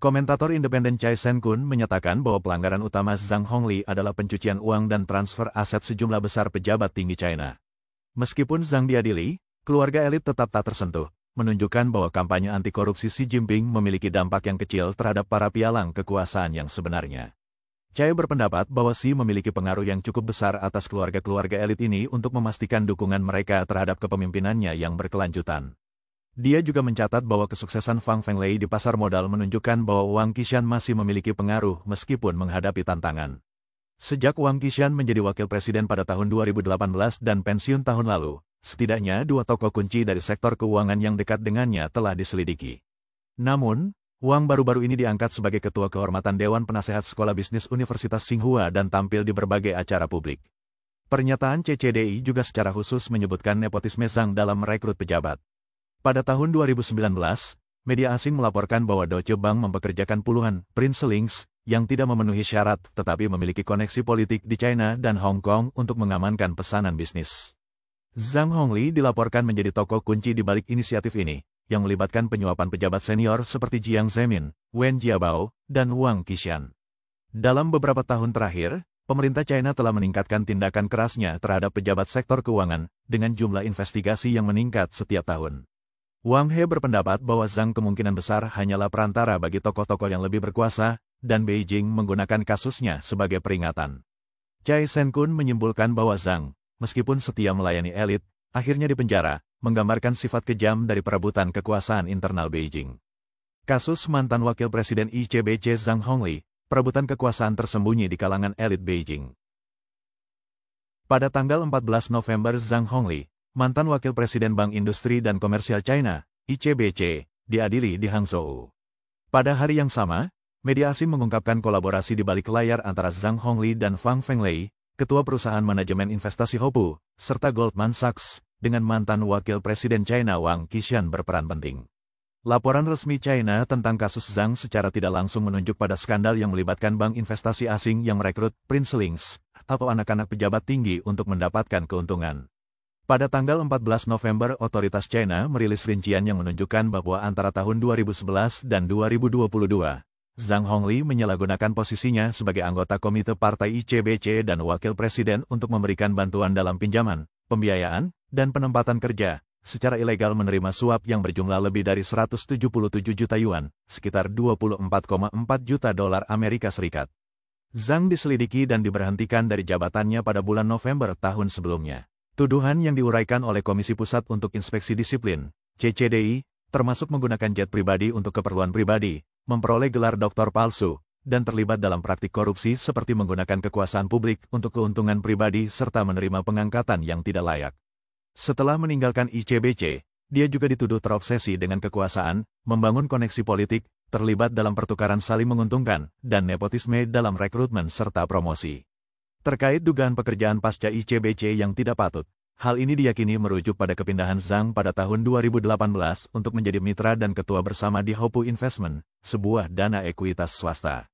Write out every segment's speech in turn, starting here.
Komentator independen Chai Sen-kun menyatakan bahwa pelanggaran utama Zhang Hongli adalah pencucian uang dan transfer aset sejumlah besar pejabat tinggi China. Meskipun Zhang diadili, keluarga elit tetap tak tersentuh, menunjukkan bahwa kampanye anti korupsi Xi Jinping memiliki dampak yang kecil terhadap para pialang kekuasaan yang sebenarnya. Chai berpendapat bahwa Xi memiliki pengaruh yang cukup besar atas keluarga-keluarga elit ini untuk memastikan dukungan mereka terhadap kepemimpinannya yang berkelanjutan. Dia juga mencatat bahwa kesuksesan Fang Fenglei di pasar modal menunjukkan bahwa Wang Qishan masih memiliki pengaruh meskipun menghadapi tantangan. Sejak Wang Qishan menjadi wakil presiden pada tahun 2018 dan pensiun tahun lalu, setidaknya dua tokoh kunci dari sektor keuangan yang dekat dengannya telah diselidiki. Namun, Wang baru-baru ini diangkat sebagai ketua kehormatan Dewan Penasehat Sekolah Bisnis Universitas Tsinghua dan tampil di berbagai acara publik. Pernyataan CCDI juga secara khusus menyebutkan nepotisme Zhang dalam merekrut pejabat. Pada tahun 2019, media asing melaporkan bahwa Deutsche Bank mempekerjakan puluhan princelings yang tidak memenuhi syarat tetapi memiliki koneksi politik di China dan Hong Kong untuk mengamankan pesanan bisnis. Zhang Hongli dilaporkan menjadi tokoh kunci di balik inisiatif ini, yang melibatkan penyuapan pejabat senior seperti Jiang Zemin, Wen Jiabao, dan Wang Qishan. Dalam beberapa tahun terakhir, pemerintah China telah meningkatkan tindakan kerasnya terhadap pejabat sektor keuangan dengan jumlah investigasi yang meningkat setiap tahun. Wang He berpendapat bahwa Zhang kemungkinan besar hanyalah perantara bagi tokoh-tokoh yang lebih berkuasa, dan Beijing menggunakan kasusnya sebagai peringatan. Chai Sen-kun menyimpulkan bahwa Zhang, meskipun setia melayani elit, akhirnya dipenjara, menggambarkan sifat kejam dari perebutan kekuasaan internal Beijing. Kasus mantan wakil presiden ICBC Zhang Hongli, perebutan kekuasaan tersembunyi di kalangan elit Beijing. Pada tanggal 14 November Zhang Hongli, mantan wakil presiden Bank Industri dan Komersial China, ICBC, diadili di Hangzhou. Pada hari yang sama, media asing mengungkapkan kolaborasi di balik layar antara Zhang Hongli dan Fang Fenglei, ketua perusahaan manajemen investasi Hopu, serta Goldman Sachs, dengan mantan wakil presiden China Wang Qishan berperan penting. Laporan resmi China tentang kasus Zhang secara tidak langsung menunjuk pada skandal yang melibatkan bank investasi asing yang merekrut princelings, atau anak-anak pejabat tinggi untuk mendapatkan keuntungan. Pada tanggal 14 November, otoritas China merilis rincian yang menunjukkan bahwa antara tahun 2011 dan 2022, Zhang Hongli menyalahgunakan posisinya sebagai anggota komite partai ICBC dan wakil presiden untuk memberikan bantuan dalam pinjaman, pembiayaan, dan penempatan kerja, secara ilegal menerima suap yang berjumlah lebih dari 177 juta yuan, sekitar 24,4 juta dolar Amerika Serikat. Zhang diselidiki dan diberhentikan dari jabatannya pada bulan November tahun sebelumnya. Tuduhan yang diuraikan oleh Komisi Pusat untuk Inspeksi Disiplin, CCDI, termasuk menggunakan jet pribadi untuk keperluan pribadi, memperoleh gelar doktor palsu, dan terlibat dalam praktik korupsi seperti menggunakan kekuasaan publik untuk keuntungan pribadi serta menerima pengangkatan yang tidak layak. Setelah meninggalkan ICBC, dia juga dituduh terobsesi dengan kekuasaan, membangun koneksi politik, terlibat dalam pertukaran saling menguntungkan, dan nepotisme dalam rekrutmen serta promosi. Terkait dugaan pekerjaan pasca ICBC yang tidak patut, hal ini diyakini merujuk pada kepindahan Zhang pada tahun 2018 untuk menjadi mitra dan ketua bersama di Hopu Investment, sebuah dana ekuitas swasta.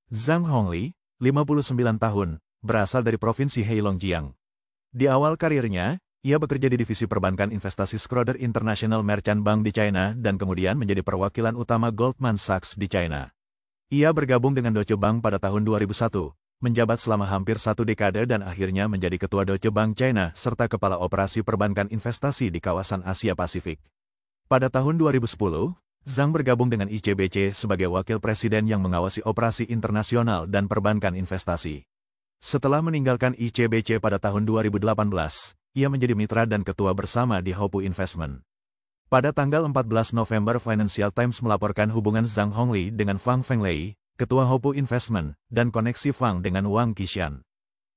Zhang Hongli, 59 tahun, berasal dari provinsi Heilongjiang. Di awal karirnya, ia bekerja di divisi perbankan investasi Schroder International Merchant Bank di China dan kemudian menjadi perwakilan utama Goldman Sachs di China. Ia bergabung dengan Deutsche Bank pada tahun 2001. Menjabat selama hampir 1 dekade dan akhirnya menjadi ketua Deutsche Bank China serta kepala operasi perbankan investasi di kawasan Asia Pasifik. Pada tahun 2010, Zhang bergabung dengan ICBC sebagai wakil presiden yang mengawasi operasi internasional dan perbankan investasi. Setelah meninggalkan ICBC pada tahun 2018, ia menjadi mitra dan ketua bersama di Hopu Investment. Pada tanggal 14 November Financial Times melaporkan hubungan Zhang Hongli dengan Fang Fenglei, ketua Hopu Investment, dan koneksi Fang dengan Wang Qishan.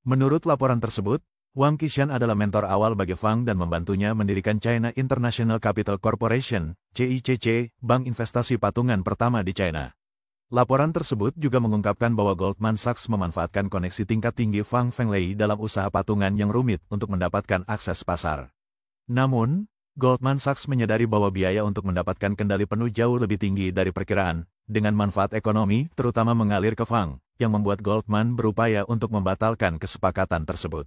Menurut laporan tersebut, Wang Qishan adalah mentor awal bagi Fang dan membantunya mendirikan China International Capital Corporation, CICC, bank investasi patungan pertama di China. Laporan tersebut juga mengungkapkan bahwa Goldman Sachs memanfaatkan koneksi tingkat tinggi Fang Fenglei dalam usaha patungan yang rumit untuk mendapatkan akses pasar. Namun, Goldman Sachs menyadari bahwa biaya untuk mendapatkan kendali penuh jauh lebih tinggi dari perkiraan, dengan manfaat ekonomi terutama mengalir ke Fang, yang membuat Goldman berupaya untuk membatalkan kesepakatan tersebut.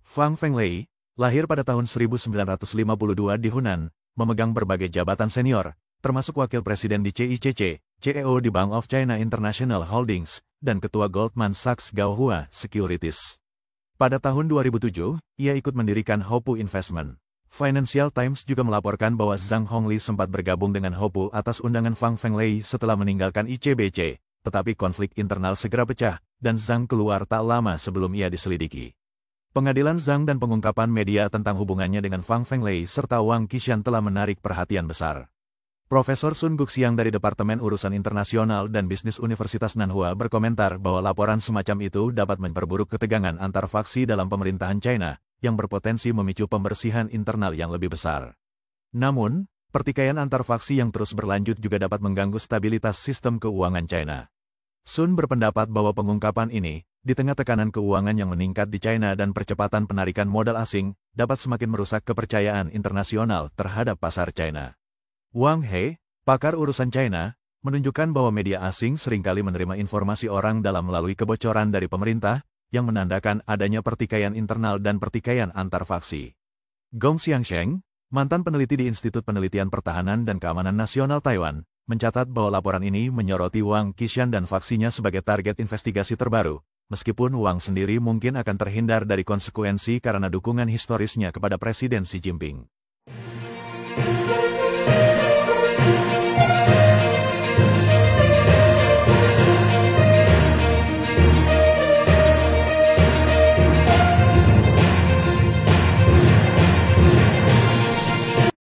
Fang Fenglei, lahir pada tahun 1952 di Hunan, memegang berbagai jabatan senior, termasuk Wakil Presiden di CICC, CEO di Bank of China International Holdings, dan Ketua Goldman Sachs Gaohua Securities. Pada tahun 2007, ia ikut mendirikan Hopu Investment. Financial Times juga melaporkan bahwa Zhang Hongli sempat bergabung dengan Hopu atas undangan Fang Fenglei setelah meninggalkan ICBC, tetapi konflik internal segera pecah, dan Zhang keluar tak lama sebelum ia diselidiki. Pengadilan Zhang dan pengungkapan media tentang hubungannya dengan Fang Fenglei serta Wang Qishan telah menarik perhatian besar. Profesor Sun Guxiang dari Departemen Urusan Internasional dan Bisnis Universitas Nanhua berkomentar bahwa laporan semacam itu dapat memperburuk ketegangan antar faksi dalam pemerintahan China, yang berpotensi memicu pembersihan internal yang lebih besar. Namun, pertikaian antar faksi yang terus berlanjut juga dapat mengganggu stabilitas sistem keuangan China. Sun berpendapat bahwa pengungkapan ini, di tengah tekanan keuangan yang meningkat di China dan percepatan penarikan modal asing, dapat semakin merusak kepercayaan internasional terhadap pasar China. Wang He, pakar urusan China, menunjukkan bahwa media asing seringkali menerima informasi orang dalam melalui kebocoran dari pemerintah, yang menandakan adanya pertikaian internal dan pertikaian antar faksi. Gong Xiangsheng, mantan peneliti di Institut Penelitian Pertahanan dan Keamanan Nasional Taiwan, mencatat bahwa laporan ini menyoroti Wang Qishan dan faksinya sebagai target investigasi terbaru, meskipun Wang sendiri mungkin akan terhindar dari konsekuensi karena dukungan historisnya kepada Presiden Xi Jinping.